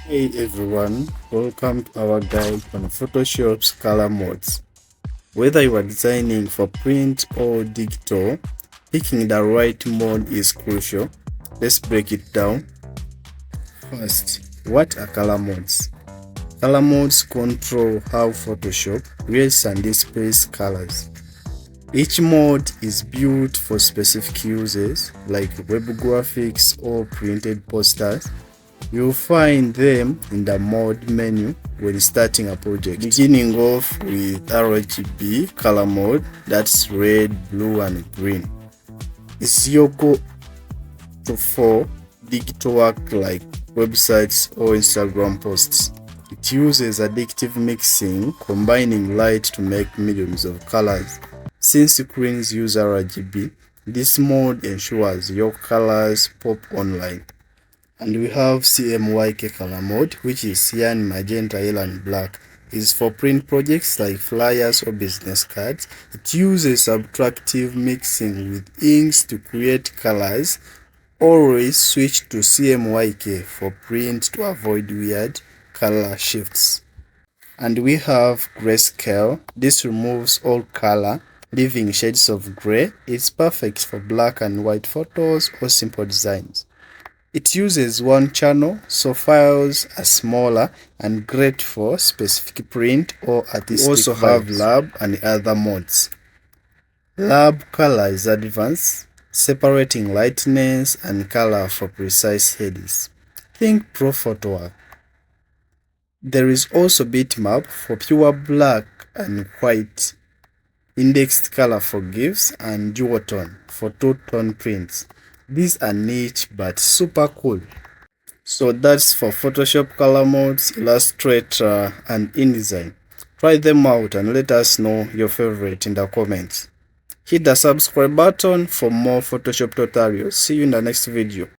Hey everyone, welcome to our guide on Photoshop's color modes. Whether you are designing for print or digital, picking the right mode is crucial. Let's break it down. First, what are color modes? Color modes control how Photoshop creates and displays colors. Each mode is built for specific uses like web graphics or printed posters. You'll find them in the mode menu when starting a project. Beginning off with RGB color mode, that's red, blue and green. It's your go-to for digital work like websites or Instagram posts. It uses additive mixing, combining light to make millions of colors. Since screens use RGB, this mode ensures your colors pop online. And we have CMYK color mode, which is cyan, magenta, yellow and black. It's for print projects like flyers or business cards. It uses subtractive mixing with inks to create colors. Always switch to CMYK for print to avoid weird color shifts. And we have grayscale. This removes all color, leaving shades of gray. It's perfect for black and white photos or simple designs. It uses one channel, so files are smaller and great for specific print or artistic. We also have lab and other modes. Lab color is advanced, separating lightness and color for precise headings. Think pro photo work. There is also bitmap for pure black and white, indexed color for GIFs, and duotone for two-tone prints. These are niche but super cool. So that's for Photoshop color modes, Illustrator and InDesign. Try them out and let us know your favorite in the comments. Hit the subscribe button for more Photoshop tutorials. See you in the next video.